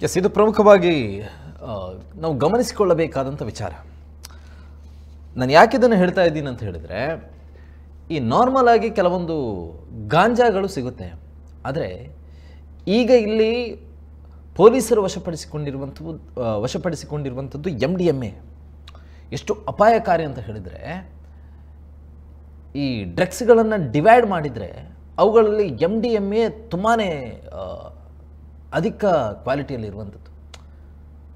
S, ಇದು ಪ್ರಮುಖವಾಗಿ ನಾವು ಗಮನಿಸಿಕೊಳ್ಳಬೇಕಾದಂಥ ವಿಚಾರ. ನಾನು ಯಾಕೆ ಇದನ್ನು ಹೇಳ್ತಾ ಇದ್ದೀನಿ ಅಂತ ಹೇಳಿದರೆ, ಈ ನಾರ್ಮಲ್ ಆಗಿ ಕೆಲವೊಂದು ಗಾಂಜಾಗಳು ಸಿಗುತ್ತೆ. ಆದರೆ ಈಗ ಇಲ್ಲಿ ಪೊಲೀಸರು ವಶಪಡಿಸಿಕೊಂಡಿರುವಂಥದ್ದು MDMA. ಎಷ್ಟು ಅಪಾಯಕಾರಿ ಅಂತ ಹೇಳಿದರೆ, ಈ ಡ್ರಗ್ಸ್ಗಳನ್ನು ಡಿವೈಡ್ ಮಾಡಿದರೆ ಅವುಗಳಲ್ಲಿ MDMA ತುಂಬಾ ಅಧಿಕ ಕ್ವಾಲಿಟಿಯಲ್ಲಿ ಇರುವಂಥದ್ದು.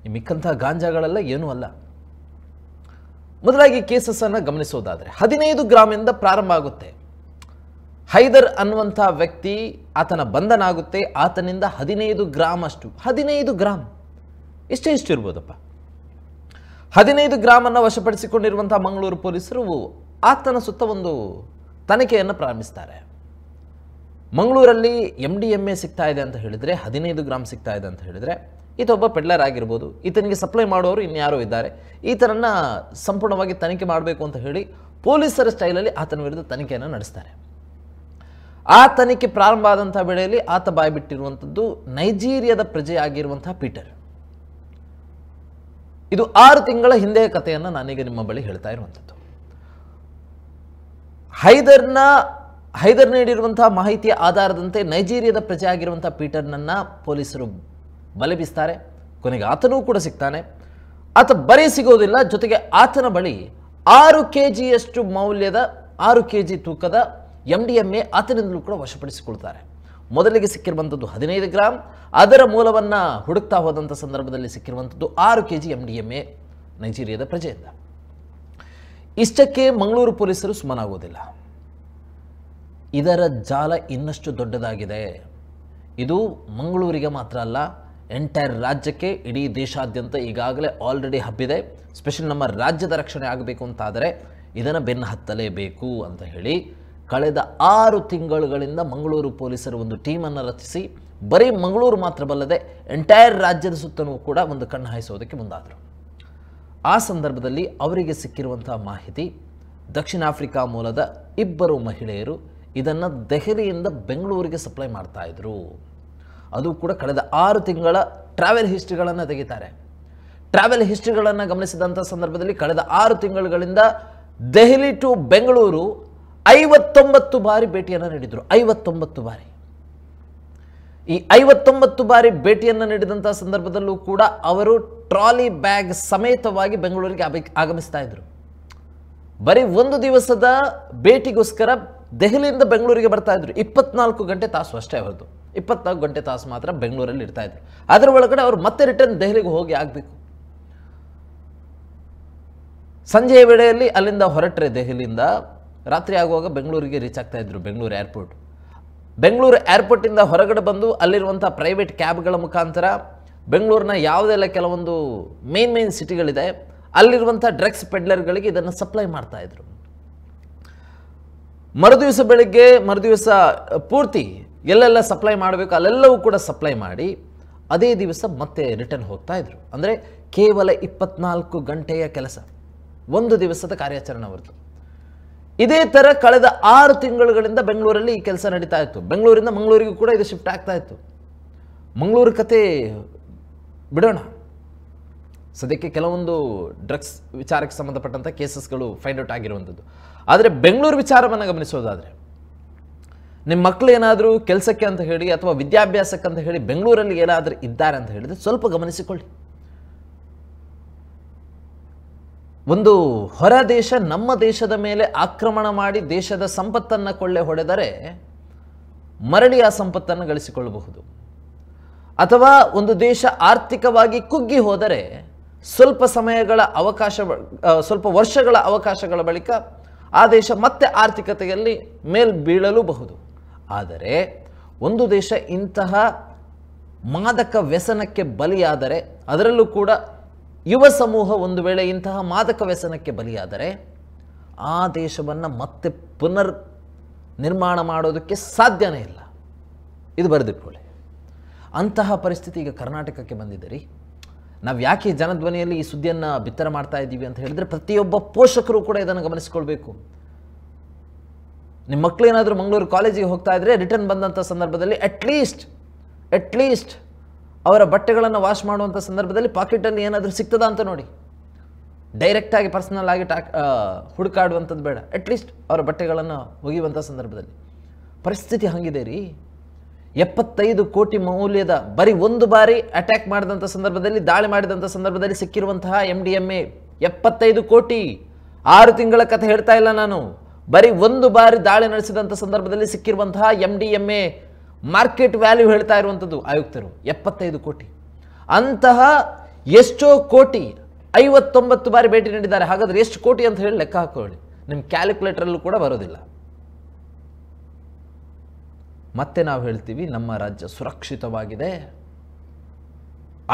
ಈ ಮಿಕ್ಕಂಥ ಗಾಂಜಾಗಳೆಲ್ಲ ಏನೂ ಅಲ್ಲ. ಮೊದಲಾಗಿ ಕೇಸಸ್ಸನ್ನು ಗಮನಿಸೋದಾದರೆ 15 ಗ್ರಾಮಿಂದ ಪ್ರಾರಂಭ ಆಗುತ್ತೆ. ಹೈದರ್ ಅನ್ನುವಂಥ ವ್ಯಕ್ತಿ, ಆತನ ಬಂಧನ ಆಗುತ್ತೆ. ಆತನಿಂದ 15 ಗ್ರಾಮ್ ಅಷ್ಟು, 15 ಗ್ರಾಮ್ ಇಷ್ಟೇ ಇರ್ಬೋದಪ್ಪ. 15 ಗ್ರಾಮನ್ನು ವಶಪಡಿಸಿಕೊಂಡಿರುವಂಥ ಮಂಗಳೂರು ಪೊಲೀಸರು ಆತನ ಸುತ್ತ ಒಂದು ತನಿಖೆಯನ್ನು ಪ್ರಾರಂಭಿಸ್ತಾರೆ. ಮಂಗಳೂರಲ್ಲಿ MDMA ಸಿಗ್ತಾ ಇದೆ ಅಂತ ಹೇಳಿದರೆ, 15 ಗ್ರಾಮ್ ಸಿಗ್ತಾ ಇದೆ ಅಂತ ಹೇಳಿದರೆ, ಈತೊಬ್ಬ ಪೆಡ್ಲರ್ ಆಗಿರ್ಬೋದು, ಈತನಿಗೆ ಸಪ್ಲೈ ಮಾಡೋರು ಇನ್ಯಾರೋ ಇದ್ದಾರೆ, ಈತನನ್ನು ಸಂಪೂರ್ಣವಾಗಿ ತನಿಖೆ ಮಾಡಬೇಕು ಅಂತ ಹೇಳಿ ಪೊಲೀಸರ ಸ್ಟೈಲಲ್ಲಿ ಆತನ ವಿರುದ್ಧ ತನಿಖೆಯನ್ನು ನಡೆಸ್ತಾರೆ. ಆ ತನಿಖೆ ಪ್ರಾರಂಭ ಆದಂಥ ವೇಳೆಯಲ್ಲಿ ಆತ ಬಾಯ್ಬಿಟ್ಟಿರುವಂಥದ್ದು ನೈಜೀರಿಯಾದ ಪ್ರಜೆ ಆಗಿರುವಂಥ ಪೀಟರ್. ಇದು 6 ತಿಂಗಳ ಹಿಂದೆಯ ಕಥೆಯನ್ನು ನಾನೀಗ ನಿಮ್ಮ ಬಳಿ ಹೇಳ್ತಾ ಇರುವಂಥದ್ದು. ಹೈದರ್ ನೀಡಿರುವಂತಹ ಮಾಹಿತಿಯ ಆಧಾರದಂತೆ ನೈಜೀರಿಯಾದ ಪ್ರಜೆ ಆಗಿರುವಂಥ ಪೀಟರ್ನನ್ನು ಪೊಲೀಸರು ಬಲೆ ಬೀಸ್ತಾರೆ. ಕೊನೆಗೆ ಆತನೂ ಕೂಡ ಸಿಗ್ತಾನೆ. ಆತ ಬರೀ ಸಿಗೋದಿಲ್ಲ, ಜೊತೆಗೆ ಆತನ ಬಳಿ 6 kgಯಷ್ಟು ಮೌಲ್ಯದ 6 kg ತೂಕದ MDMA ಆತನಿಂದಲೂ ಕೂಡ ವಶಪಡಿಸಿಕೊಳ್ತಾರೆ. ಮೊದಲಿಗೆ ಸಿಕ್ಕಿರುವಂಥದ್ದು 15 ಗ್ರಾಮ್. ಅದರ ಮೂಲವನ್ನು ಹುಡುಕ್ತಾ ಹೋದಂಥ ಸಂದರ್ಭದಲ್ಲಿ ಸಿಕ್ಕಿರುವಂಥದ್ದು 6 kg MDMA ನೈಜೀರಿಯಾದ ಪ್ರಜೆಯಿಂದ. ಇಷ್ಟಕ್ಕೆ ಮಂಗಳೂರು ಪೊಲೀಸರು ಸುಮ್ಮನಾಗುವುದಿಲ್ಲ. ಇದರ ಜಾಲ ಇನ್ನಷ್ಟು ದೊಡ್ಡದಾಗಿದೆ. ಇದು ಮಂಗಳೂರಿಗೆ ಮಾತ್ರ ಅಲ್ಲ, ಎಂಟೈರ್ ರಾಜ್ಯಕ್ಕೆ, ಇಡೀ ದೇಶಾದ್ಯಂತ ಈಗಾಗಲೇ ಆಲ್ರೆಡಿ ಹಬ್ಬಿದೆ. ಸ್ಪೆಷಲ್ ನಮ್ಮ ರಾಜ್ಯದ ರಕ್ಷಣೆ ಆಗಬೇಕು ಅಂತಾದರೆ ಇದನ್ನು ಬೆನ್ನು ಹತ್ತಲೇಬೇಕು ಅಂತ ಹೇಳಿ ಕಳೆದ 6 ತಿಂಗಳುಗಳಿಂದ ಮಂಗಳೂರು ಪೊಲೀಸರು ಒಂದು ಟೀಮನ್ನು ರಚಿಸಿ ಬರೀ ಮಂಗಳೂರು ಮಾತ್ರವಲ್ಲದೆ ಎಂಟೈರ್ ರಾಜ್ಯದ ಸುತ್ತಲೂ ಕೂಡ ಒಂದು ಕಣ್ಣು ಹಾಯಿಸೋದಕ್ಕೆ ಮುಂದಾದರು. ಆ ಸಂದರ್ಭದಲ್ಲಿ ಅವರಿಗೆ ಸಿಕ್ಕಿರುವಂಥ ಮಾಹಿತಿ, ದಕ್ಷಿಣ ಆಫ್ರಿಕಾ ಮೂಲದ 2 ಮಹಿಳೆಯರು ಇದನ್ನು ದೆಹಲಿಯಿಂದ ಬೆಂಗಳೂರಿಗೆ ಸಪ್ಲೈ ಮಾಡ್ತಾ ಇದ್ರು. ಅದು ಕೂಡ ಕಳೆದ 6 ತಿಂಗಳ ಟ್ರಾವೆಲ್ ಹಿಸ್ಟ್ರಿಗಳನ್ನು ತೆಗಿತಾರೆ. ಟ್ರಾವೆಲ್ ಹಿಸ್ಟ್ರಿಗಳನ್ನು ಗಮನಿಸಿದಂಥ ಸಂದರ್ಭದಲ್ಲಿ ಕಳೆದ 6 ತಿಂಗಳುಗಳಿಂದ ದೆಹಲಿ ಟು ಬೆಂಗಳೂರು 59 ಬಾರಿ ಭೇಟಿಯನ್ನು ನೀಡಿದರು. 59 ಬಾರಿ. ಈ 59 ಬಾರಿ ಭೇಟಿಯನ್ನು ನೀಡಿದಂಥ ಸಂದರ್ಭದಲ್ಲೂ ಕೂಡ ಅವರು ಟ್ರಾಲಿ ಬ್ಯಾಗ್ ಸಮೇತವಾಗಿ ಬೆಂಗಳೂರಿಗೆ ಆಗಮಿಸ್ತಾ ಇದ್ರು. ಬರೀ ಒಂದು ದಿವಸದ ಭೇಟಿಗೋಸ್ಕರ ದೆಹಲಿಯಿಂದ ಬೆಂಗಳೂರಿಗೆ ಬರ್ತಾ ಇದ್ರು. 24 ಗಂಟೆ ತಾಸು ಅಷ್ಟೇ ಅವರದು. 24 ಗಂಟೆ ತಾಸು ಮಾತ್ರ ಬೆಂಗಳೂರಲ್ಲಿ ಇರ್ತಾ ಇದ್ರು. ಅದರ ಒಳಗಡೆ ಅವರು ಮತ್ತೆ ರಿಟರ್ನ್ ದೆಹಲಿಗೆ ಹೋಗಿ ಆಗಬೇಕು. ಸಂಜೆಯ ವೇಳೆಯಲ್ಲಿ ಅಲ್ಲಿಂದ ಹೊರಟ್ರೆ ದೆಹಲಿಯಿಂದ ರಾತ್ರಿ ಆಗುವಾಗ ಬೆಂಗಳೂರಿಗೆ ರೀಚ್ ಆಗ್ತಾ ಇದ್ರು. ಬೆಂಗಳೂರು ಏರ್ಪೋರ್ಟಿಂದ ಹೊರಗಡೆ ಬಂದು ಅಲ್ಲಿರುವಂಥ ಪ್ರೈವೇಟ್ ಕ್ಯಾಬ್ಗಳ ಮುಖಾಂತರ ಬೆಂಗಳೂರಿನ ಯಾವುದೆಲ್ಲ ಕೆಲವೊಂದು ಮೇನ್ ಸಿಟಿಗಳಿದೆ ಅಲ್ಲಿರುವಂಥ ಡ್ರಗ್ಸ್ ಪೆಡ್ಲರ್ಗಳಿಗೆ ಇದನ್ನು ಸಪ್ಲೈ ಮಾಡ್ತಾ ಇದ್ರು. ಮರುದಿವಸ ಪೂರ್ತಿ ಎಲ್ಲೆಲ್ಲ ಸಪ್ಲೈ ಮಾಡಬೇಕು ಅಲ್ಲೆಲ್ಲವೂ ಕೂಡ ಸಪ್ಲೈ ಮಾಡಿ ಅದೇ ದಿವಸ ಮತ್ತೆ ರಿಟರ್ನ್ ಹೋಗ್ತಾ ಇದ್ರು. ಅಂದರೆ ಕೇವಲ 24 ಗಂಟೆಯ ಕೆಲಸ, ಒಂದು ದಿವಸದ ಕಾರ್ಯಾಚರಣೆ ಹೊರತು. ಇದೇ ಥರ ಕಳೆದ 6 ತಿಂಗಳುಗಳಿಂದ ಬೆಂಗಳೂರಲ್ಲಿ ಈ ಕೆಲಸ ನಡೀತಾ ಇತ್ತು. ಬೆಂಗಳೂರಿಂದ ಮಂಗಳೂರಿಗೂ ಕೂಡ ಇದು ಶಿಫ್ಟ್ ಆಗ್ತಾ ಇತ್ತು. ಮಂಗಳೂರು ಕತೆ ಬಿಡೋಣ, ಸದ್ಯಕ್ಕೆ ಕೆಲವೊಂದು ಡ್ರಗ್ಸ್ ವಿಚಾರಕ್ಕೆ ಸಂಬಂಧಪಟ್ಟಂಥ ಕೇಸಸ್ಗಳು ಫೈಂಡ್ ಔಟ್ ಆಗಿರುವಂಥದ್ದು. ಆದರೆ ಬೆಂಗಳೂರು ವಿಚಾರವನ್ನು ಗಮನಿಸೋದಾದರೆ, ನಿಮ್ಮ ಮಕ್ಕಳು ಏನಾದರೂ ಕೆಲಸಕ್ಕೆ ಅಂತ ಹೇಳಿ ಅಥವಾ ವಿದ್ಯಾಭ್ಯಾಸಕ್ಕೆ ಅಂತ ಹೇಳಿ ಬೆಂಗಳೂರಲ್ಲಿ ಏನಾದರೂ ಇದ್ದಾರೆ ಅಂತ ಹೇಳಿದರೆ ಸ್ವಲ್ಪ ಗಮನಿಸಿಕೊಳ್ಳಿ. ಒಂದು ಹೊರ ದೇಶ ನಮ್ಮ ದೇಶದ ಮೇಲೆ ಆಕ್ರಮಣ ಮಾಡಿ ದೇಶದ ಸಂಪತ್ತನ್ನು ಕೊಳ್ಳೆ ಹೊಡೆದರೆ ಮರಳಿ ಆ ಸಂಪತ್ತನ್ನು ಗಳಿಸಿಕೊಳ್ಳಬಹುದು. ಅಥವಾ ಒಂದು ದೇಶ ಆರ್ಥಿಕವಾಗಿ ಕುಗ್ಗಿ ಹೋದರೆ ಸ್ವಲ್ಪ ವರ್ಷಗಳ ಅವಕಾಶಗಳ ಬಳಿಕ ಆ ದೇಶ ಮತ್ತೆ ಆರ್ಥಿಕತೆಯಲ್ಲಿ ಬೀಳಲೂಬಹುದು. ಆದರೆ ಒಂದು ದೇಶ ಇಂತಹ ಮಾದಕ ವ್ಯಸನಕ್ಕೆ ಬಲಿಯಾದರೆ, ಅದರಲ್ಲೂ ಕೂಡ ಯುವ ಸಮೂಹ ಒಂದು ವೇಳೆ ಇಂತಹ ಮಾದಕ ವ್ಯಸನಕ್ಕೆ ಬಲಿಯಾದರೆ ಆ ದೇಶವನ್ನು ಮತ್ತೆ ಪುನರ್ ನಿರ್ಮಾಣ ಮಾಡೋದಕ್ಕೆ ಸಾಧ್ಯನೇ ಇಲ್ಲ. ಇದು ಬರೆದಿಟ್ಕೊಳ್ಳಿ. ಅಂತಹ ಪರಿಸ್ಥಿತಿ ಈಗ ಕರ್ನಾಟಕಕ್ಕೆ ಬಂದಿದೆ ರೀ. ನಾವು ಯಾಕೆ ಜನಧ್ವನಿಯಲ್ಲಿ ಈ ಸುದ್ದಿಯನ್ನು ಬಿತ್ತರ ಮಾಡ್ತಾ ಇದ್ದೀವಿ ಅಂತ ಹೇಳಿದರೆ, ಪ್ರತಿಯೊಬ್ಬ ಪೋಷಕರು ಕೂಡ ಇದನ್ನು ಗಮನಿಸಿಕೊಳ್ಬೇಕು. ನಿಮ್ಮ ಮಕ್ಕಳು ಏನಾದರೂ ಮಂಗಳೂರು ಕಾಲೇಜಿಗೆ ಹೋಗ್ತಾ ಇದ್ದರೆ ರಿಟರ್ನ್ ಬಂದಂಥ ಸಂದರ್ಭದಲ್ಲಿ ಅಟ್ಲೀಸ್ಟ್ ಅವರ ಬಟ್ಟೆಗಳನ್ನು ವಾಶ್ ಮಾಡುವಂಥ ಸಂದರ್ಭದಲ್ಲಿ ಪಾಕೆಟಲ್ಲಿ ಏನಾದರೂ ಸಿಗ್ತದಾ ಅಂತ ನೋಡಿ. ಡೈರೆಕ್ಟಾಗಿ ಪರ್ಸನಲ್ ಆಗಿ ಹುಡುಕಾಡುವಂಥದ್ದು ಬೇಡ. ಅಟ್ಲೀಸ್ಟ್ ಅವರ ಬಟ್ಟೆಗಳನ್ನು ಒಗೆಯುವಂಥ ಸಂದರ್ಭದಲ್ಲಿ ಪರಿಸ್ಥಿತಿ ಹಂಗಿದೆ ರೀ. 75 ಕೋಟಿ ಮೌಲ್ಯದ ಬರೀ ಒಂದು ಬಾರಿ ಅಟ್ಯಾಕ್ ಮಾಡಿದಂಥ ಸಂದರ್ಭದಲ್ಲಿ, ದಾಳಿ ಮಾಡಿದಂಥ ಸಂದರ್ಭದಲ್ಲಿ ಸಿಕ್ಕಿರುವಂತಹ MDMA 75 ಕೋಟಿ. 6 ತಿಂಗಳ ಕಥೆ ಹೇಳ್ತಾ ಇಲ್ಲ ನಾನು. ಬರೀ ಒಂದು ಬಾರಿ ದಾಳಿ ನಡೆಸಿದಂಥ ಸಂದರ್ಭದಲ್ಲಿ ಸಿಕ್ಕಿರುವಂತಹ MDMA ಮಾರ್ಕೆಟ್ ವ್ಯಾಲ್ಯೂ ಹೇಳ್ತಾ ಇರುವಂಥದ್ದು ಆಯುಕ್ತರು 75 ಕೋಟಿ. ಅಂತಹ ಎಷ್ಟೋ ಕೋಟಿ 59 ಬಾರಿ ಭೇಟಿ ನೀಡಿದ್ದಾರೆ. ಹಾಗಾದ್ರೆ ಎಷ್ಟು ಕೋಟಿ ಅಂತ ಹೇಳಿ ಲೆಕ್ಕ ಹಾಕೊಳ್ಳಿ. ನಿಮ್ಮ ಕ್ಯಾಲ್ಕುಲೇಟರಲ್ಲೂ ಕೂಡ ಬರೋದಿಲ್ಲ. ಮತ್ತೆ ನಾವು ಹೇಳ್ತೀವಿ ನಮ್ಮ ರಾಜ್ಯ ಸುರಕ್ಷಿತವಾಗಿದೆ,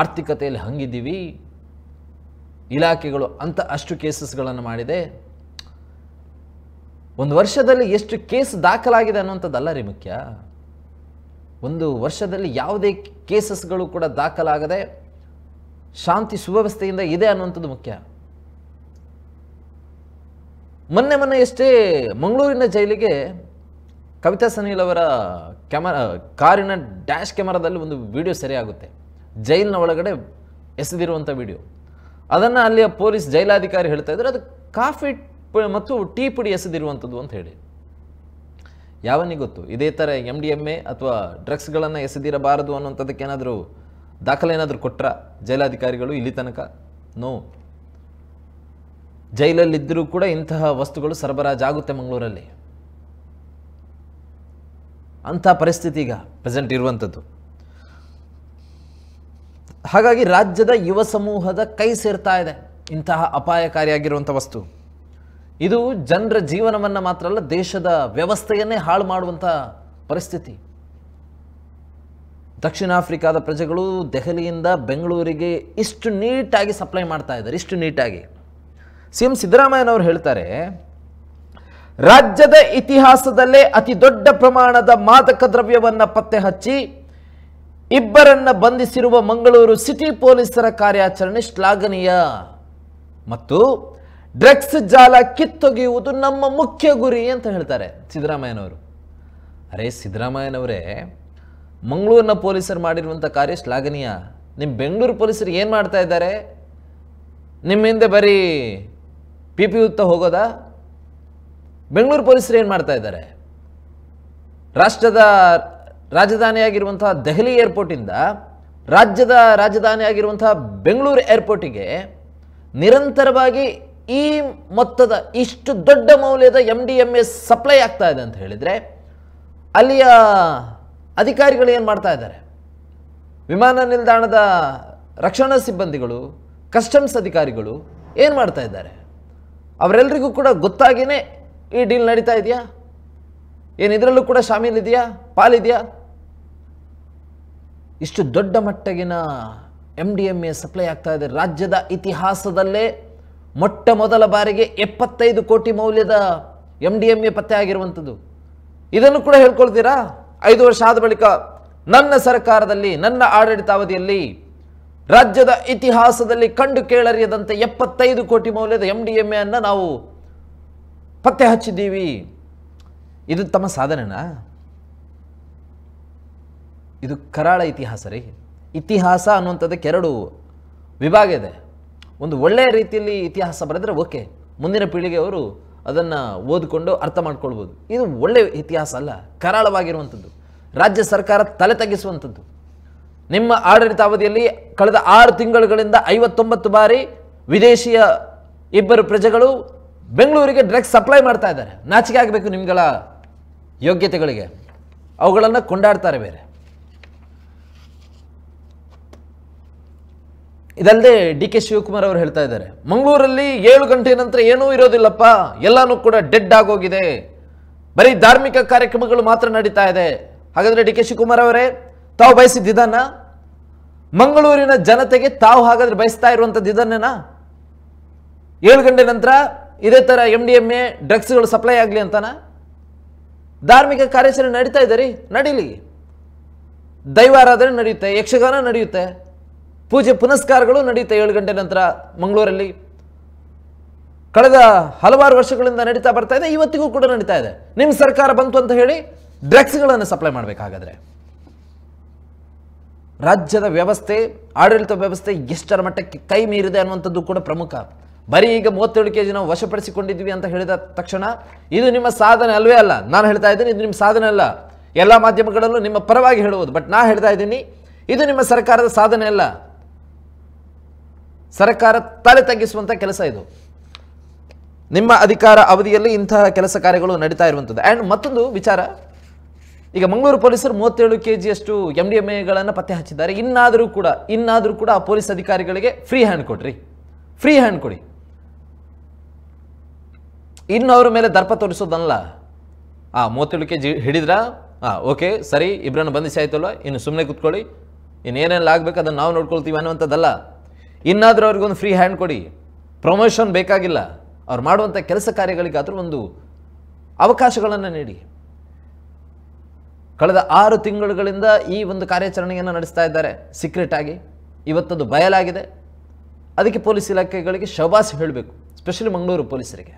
ಆರ್ಥಿಕತೆಯಲ್ಲಿ ಹಂಗಿದ್ದೀವಿ, ಇಲಾಖೆಗಳು ಅಷ್ಟು ಕೇಸಸ್ಗಳನ್ನು ಮಾಡಿದೆ. ಒಂದು ವರ್ಷದಲ್ಲಿ ಎಷ್ಟು ಕೇಸ್ ದಾಖಲಾಗಿದೆ ಅನ್ನುವಂಥದ್ದಲ್ಲ ರೀ ಮುಖ್ಯ. ಒಂದು ವರ್ಷದಲ್ಲಿ ಯಾವುದೇ ಕೇಸಸ್ಗಳು ಕೂಡ ದಾಖಲಾಗದೆ ಶಾಂತಿ ಸುವ್ಯವಸ್ಥೆಯಿಂದ ಇದೆ ಅನ್ನುವಂಥದ್ದು ಮುಖ್ಯ. ಮೊನ್ನೆ ಎಷ್ಟೇ ಮಂಗಳೂರಿನ ಜೈಲಿಗೆ ಕವಿತಾ ಸನೀಲ್ ಅವರ ಕಾರಿನ ಡ್ಯಾಶ್ ಕ್ಯಾಮರಾದಲ್ಲಿ ಒಂದು ವಿಡಿಯೋ ಸೆರೆಯಾಗುತ್ತೆ. ಜೈಲಿನ ಒಳಗಡೆ ಎಸೆದಿರುವಂಥ ವಿಡಿಯೋ. ಅದನ್ನು ಅಲ್ಲಿಯ ಪೊಲೀಸ್ ಜೈಲಾಧಿಕಾರಿ ಹೇಳ್ತಾ ಇದ್ದಾರೆ, ಅದು ಕಾಫಿ ಮತ್ತು ಟೀ ಪುಡಿ ಎಸೆದಿರುವಂಥದ್ದು ಅಂತ ಹೇಳಿ. ಯಾವನಿಗೆ ಗೊತ್ತು ಇದೇ ಥರ MDMA ಅಥವಾ ಡ್ರಗ್ಸ್ಗಳನ್ನು ಎಸೆದಿರಬಾರದು ಅನ್ನೋಂಥದ್ದಕ್ಕೆ ಏನಾದರೂ ದಾಖಲೆ ಏನಾದರೂ ಕೊಟ್ರ ಜೈಲಾಧಿಕಾರಿಗಳು ಇಲ್ಲಿ ತನಕ? ನೋ. ಜೈಲಲ್ಲಿದ್ದರೂ ಕೂಡ ಇಂತಹ ವಸ್ತುಗಳು ಸರಬರಾಜಾಗುತ್ತೆ ಮಂಗಳೂರಲ್ಲಿ. ಅಂಥ ಪರಿಸ್ಥಿತಿ ಈಗ ಪ್ರೆಸೆಂಟ್ ಇರುವಂಥದ್ದು. ಹಾಗಾಗಿ ರಾಜ್ಯದ ಯುವ ಸಮೂಹದ ಕೈ ಸೇರ್ತಾ ಇದೆ ಇಂತಹ ಅಪಾಯಕಾರಿಯಾಗಿರುವಂಥ ವಸ್ತು. ಇದು ಜನರ ಜೀವನವನ್ನು ಮಾತ್ರ ಅಲ್ಲ, ದೇಶದ ವ್ಯವಸ್ಥೆಯನ್ನೇ ಹಾಳು ಮಾಡುವಂಥ ಪರಿಸ್ಥಿತಿ. ದಕ್ಷಿಣ ಆಫ್ರಿಕಾದ ಪ್ರಜೆಗಳು ದೆಹಲಿಯಿಂದ ಬೆಂಗಳೂರಿಗೆ ಇಷ್ಟು ನೀಟಾಗಿ ಸಪ್ಲೈ ಮಾಡ್ತಾ ಇದ್ದಾರೆ, ಇಷ್ಟು ನೀಟಾಗಿ. CM ಸಿದ್ದರಾಮಯ್ಯನವರು ಹೇಳ್ತಾರೆ, ರಾಜ್ಯದ ಇತಿಹಾಸದಲ್ಲೇ ಅತಿ ದೊಡ್ಡ ಪ್ರಮಾಣದ ಮಾದಕ ದ್ರವ್ಯವನ್ನು ಪತ್ತೆ ಹಚ್ಚಿ ಇಬ್ಬರನ್ನ ಬಂಧಿಸಿರುವ ಮಂಗಳೂರು ಸಿಟಿ ಪೊಲೀಸರ ಕಾರ್ಯಾಚರಣೆ ಶ್ಲಾಘನೀಯ ಮತ್ತು ಡ್ರಗ್ಸ್ ಜಾಲ ಕಿತ್ತೊಗೆಯುವುದು ನಮ್ಮ ಮುಖ್ಯ ಗುರಿ ಅಂತ ಹೇಳ್ತಾರೆ ಸಿದ್ದರಾಮಯ್ಯನವರು. ಅರೆ ಸಿದ್ದರಾಮಯ್ಯನವರೇ, ಮಂಗಳೂರಿನ ಪೊಲೀಸರು ಮಾಡಿರುವಂಥ ಕಾರ್ಯ ಶ್ಲಾಘನೀಯ. ನಿಮ್ಮ ಬೆಂಗಳೂರು ಪೊಲೀಸರು ಏನು ಮಾಡ್ತಾ ಇದ್ದಾರೆ? ನಿಮ್ಮ ಹಿಂದೆ ಬರೀ PP ಉತ್ತ ಹೋಗೋದಾ? ಬೆಂಗಳೂರು ಪೊಲೀಸರು ಏನು ಮಾಡ್ತಾ ಇದ್ದಾರೆ? ರಾಷ್ಟ್ರದ ರಾಜಧಾನಿಯಾಗಿರುವಂತಹ ದೆಹಲಿ ಏರ್ಪೋರ್ಟಿಂದ ರಾಜ್ಯದ ರಾಜಧಾನಿಯಾಗಿರುವಂತಹ ಬೆಂಗಳೂರು ಏರ್ಪೋರ್ಟಿಗೆ ನಿರಂತರವಾಗಿ ಈ ಮೊತ್ತದ ಇಷ್ಟು ದೊಡ್ಡ ಮೌಲ್ಯದ MDMA ಸಪ್ಲೈ ಆಗ್ತಾ ಇದೆ ಅಂತ ಹೇಳಿದರೆ ಅಲ್ಲಿಯ ಅಧಿಕಾರಿಗಳು ಏನು ಮಾಡ್ತಾ ಇದ್ದಾರೆ? ವಿಮಾನ ನಿಲ್ದಾಣದ ರಕ್ಷಣಾ ಸಿಬ್ಬಂದಿಗಳು, ಕಸ್ಟಮ್ಸ್ ಅಧಿಕಾರಿಗಳು ಏನು ಮಾಡ್ತಾ ಇದ್ದಾರೆ? ಅವರೆಲ್ಲರಿಗೂ ಕೂಡ ಗೊತ್ತಾಗಿಯೇ ಈ ಡೀಲ್ ನಡೀತಾ ಇದೆಯಾ? ಏನು ಇದರಲ್ಲೂ ಕೂಡ ಶಾಮೀಲಿದೆಯಾ, ಪಾಲಿದೆಯಾ? ಇಷ್ಟು ದೊಡ್ಡ ಮಟ್ಟಗಿನ MDMA ಸಪ್ಲೈ ಆಗ್ತಾ ಇದೆ. ರಾಜ್ಯದ ಇತಿಹಾಸದಲ್ಲೇ ಮೊಟ್ಟ ಮೊದಲ ಬಾರಿಗೆ 75 ಕೋಟಿ ಮೌಲ್ಯದ MDMA ಪತ್ತೆ ಆಗಿರುವಂಥದ್ದು. ಇದನ್ನು ಕೂಡ ಹೇಳ್ಕೊಳ್ತೀರಾ? 5 ವರ್ಷ ಆದ ಬಳಿಕ ನನ್ನ ಸರ್ಕಾರದಲ್ಲಿ, ನನ್ನ ಆಡಳಿತಾವಧಿಯಲ್ಲಿ ರಾಜ್ಯದ ಇತಿಹಾಸದಲ್ಲಿ ಕಂಡು ಕೇಳರಿಯದಂತೆ 75 ಕೋಟಿ ಮೌಲ್ಯದ MDMA ಅನ್ನು ನಾವು ಪತ್ತೆ ಹಚ್ಚಿದ್ದೀವಿ. ಇದು ತಮ್ಮ ಸಾಧನೆನಾ? ಇದು ಕರಾಳ ಇತಿಹಾಸ ರೀ. ಇತಿಹಾಸ ಅನ್ನುವಂಥದ್ದಕ್ಕೆ 2 ವಿಭಾಗ ಇದೆ. ಒಂದು ಒಳ್ಳೆಯ ರೀತಿಯಲ್ಲಿ ಇತಿಹಾಸ ಬರೆದರೆ ಓಕೆ, ಮುಂದಿನ ಪೀಳಿಗೆಯವರು ಅದನ್ನು ಓದಿಕೊಂಡು ಅರ್ಥ ಮಾಡ್ಕೊಳ್ಬೋದು. ಇದು ಒಳ್ಳೆಯ ಇತಿಹಾಸ ಅಲ್ಲ, ಕರಾಳವಾಗಿರುವಂಥದ್ದು. ರಾಜ್ಯ ಸರ್ಕಾರ ತಲೆ ತಗ್ಗಿಸುವಂಥದ್ದು. ನಿಮ್ಮ ಆಡಳಿತಾವಧಿಯಲ್ಲಿ ಕಳೆದ 6 ತಿಂಗಳುಗಳಿಂದ 59 ಬಾರಿ ವಿದೇಶಿಯ 2 ಪ್ರಜೆಗಳು ಬೆಂಗಳೂರಿಗೆ ಡ್ರಗ್ಸ್ ಸಪ್ಲೈ ಮಾಡ್ತಾ ಇದ್ದಾರೆ. ನಾಚಿಕೆ ಆಗಬೇಕು ನಿಮ್ಗಳ ಯೋಗ್ಯತೆಗಳಿಗೆ. ಅವುಗಳನ್ನು ಕೊಂಡಾಡ್ತಾರೆ ಬೇರೆ. ಇದಲ್ಲದೆ DK ಶಿವಕುಮಾರ್ ಅವರು ಹೇಳ್ತಾ ಇದ್ದಾರೆ, ಮಂಗಳೂರಲ್ಲಿ 7 ಗಂಟೆ ನಂತರ ಏನೂ ಇರೋದಿಲ್ಲಪ್ಪ, ಎಲ್ಲನೂ ಕೂಡ ಡೆಡ್ ಆಗೋಗಿದೆ, ಬರೀ ಧಾರ್ಮಿಕ ಕಾರ್ಯಕ್ರಮಗಳು ಮಾತ್ರ ನಡೀತಾ ಇದೆ. ಹಾಗಾದರೆ DK ಶಿವಕುಮಾರ್ ಅವರೇ, ತಾವು ಬಯಸಿದ್ದನ್ನ ಮಂಗಳೂರಿನ ಜನತೆಗೆ ತಾವು ಹಾಗಾದ್ರೆ ಬಯಸ್ತಾ ಇರುವಂಥದ್ದು ಇದನ್ನೇನಾ? 7 ಗಂಟೆ ನಂತರ ಇದೇ ಥರ MDMA ಡ್ರಗ್ಸ್ಗಳು ಸಪ್ಲೈ ಆಗಲಿ ಅಂತಾನ? ಧಾರ್ಮಿಕ ಕಾರ್ಯಾಚರಣೆ ನಡೀತಾ ಇದೆ ರೀ, ನಡೀಲಿ. ದೈವಾರಾಧನೆ ನಡೆಯುತ್ತೆ, ಯಕ್ಷಗಾನ ನಡೆಯುತ್ತೆ, ಪೂಜೆ ಪುನಸ್ಕಾರಗಳು ನಡೆಯುತ್ತೆ 7 ಗಂಟೆ ನಂತರ ಮಂಗಳೂರಲ್ಲಿ. ಕಳೆದ ಹಲವಾರು ವರ್ಷಗಳಿಂದ ನಡೀತಾ ಬರ್ತಾ ಇದೆ, ಇವತ್ತಿಗೂ ಕೂಡ ನಡೀತಾ ಇದೆ. ನಿಮ್ಮ ಸರ್ಕಾರ ಬಂತು ಅಂತ ಹೇಳಿ ಡ್ರಗ್ಸ್ಗಳನ್ನು ಸಪ್ಲೈ ಮಾಡಬೇಕಾಗಾದ್ರೆ ರಾಜ್ಯದ ವ್ಯವಸ್ಥೆ, ಆಡಳಿತ ವ್ಯವಸ್ಥೆ ಎಷ್ಟರ ಮಟ್ಟಕ್ಕೆ ಕೈ ಮೀರಿದೆ ಅನ್ನುವಂಥದ್ದು ಕೂಡ ಪ್ರಮುಖ. ಬರೀ ಈಗ 37 kg ನಾವು ವಶಪಡಿಸಿಕೊಂಡಿದ್ವಿ ಅಂತ ಹೇಳಿದ ತಕ್ಷಣ ಇದು ನಿಮ್ಮ ಸಾಧನೆ ಅಲ್ವೇ ಅಲ್ಲ. ನಾನು ಹೇಳ್ತಾ ಇದ್ದೀನಿ ಇದು ನಿಮ್ಮ ಸಾಧನೆ ಅಲ್ಲ. ಎಲ್ಲ ಮಾಧ್ಯಮಗಳಲ್ಲೂ ನಿಮ್ಮ ಪರವಾಗಿ ಹೇಳುವುದು. ಬಟ್ ನಾನು ಹೇಳ್ತಾ ಇದ್ದೀನಿ ಇದು ನಿಮ್ಮ ಸರ್ಕಾರದ ಸಾಧನೆ ಅಲ್ಲ. ಸರ್ಕಾರ ತಲೆ ತಗ್ಗಿಸುವಂಥ ಕೆಲಸ ಇದು. ನಿಮ್ಮ ಅಧಿಕಾರ ಅವಧಿಯಲ್ಲಿ ಇಂತಹ ಕೆಲಸ ಕಾರ್ಯಗಳು ನಡೀತಾ ಇರುವಂಥದ್ದು. ಆ್ಯಂಡ್ ಮತ್ತೊಂದು ವಿಚಾರ, ಈಗ ಮಂಗಳೂರು ಪೊಲೀಸರು 37 kg ಅಷ್ಟು MDMAಗಳನ್ನು ಪತ್ತೆ ಹಚ್ಚಿದ್ದಾರೆ. ಇನ್ನಾದರೂ ಕೂಡ ಆ ಪೊಲೀಸ್ ಅಧಿಕಾರಿಗಳಿಗೆ ಫ್ರೀ ಹ್ಯಾಂಡ್ ಕೊಡ್ರಿ, ಫ್ರೀ ಹ್ಯಾಂಡ್ ಕೊಡಿ. ಇನ್ನು ಅವ್ರ ಮೇಲೆ ದರ್ಪ ತೋರಿಸೋದಲ್ಲ. 37 kg ಹಿಡಿದ್ರಾ, ಓಕೆ ಸರಿ, ಇಬ್ಬರನ್ನು ಬಂಧಿಸಿ ಆಯ್ತಲ್ವ, ಇನ್ನು ಸುಮ್ಮನೆ ಕೂತ್ಕೊಳ್ಳಿ, ಇನ್ನೇನೆಲ್ಲ ಆಗಬೇಕು ಅದನ್ನು ನಾವು ನೋಡ್ಕೊಳ್ತೀವಿ ಅನ್ನುವಂಥದ್ದಲ್ಲ. ಇನ್ನಾದರೂ ಅವ್ರಿಗೊಂದು ಫ್ರೀ ಹ್ಯಾಂಡ್ ಕೊಡಿ. ಪ್ರಮೋಷನ್ ಬೇಕಾಗಿಲ್ಲ, ಅವ್ರು ಮಾಡುವಂಥ ಕೆಲಸ ಕಾರ್ಯಗಳಿಗಾದರೂ ಒಂದು ಅವಕಾಶಗಳನ್ನು ನೀಡಿ. ಕಳೆದ 6 ತಿಂಗಳುಗಳಿಂದ ಈ ಒಂದು ಕಾರ್ಯಾಚರಣೆಯನ್ನು ನಡೆಸ್ತಾ ಇದ್ದಾರೆ ಸೀಕ್ರೆಟ್ ಆಗಿ. ಇವತ್ತದು ಬಯಲಾಗಿದೆ. ಅದಕ್ಕೆ ಪೊಲೀಸ್ ಇಲಾಖೆಗಳಿಗೆ ಶಬಾಸ್ ಹೇಳಬೇಕು, ಸ್ಪೆಷಲಿ ಮಂಗಳೂರು ಪೊಲೀಸರಿಗೆ.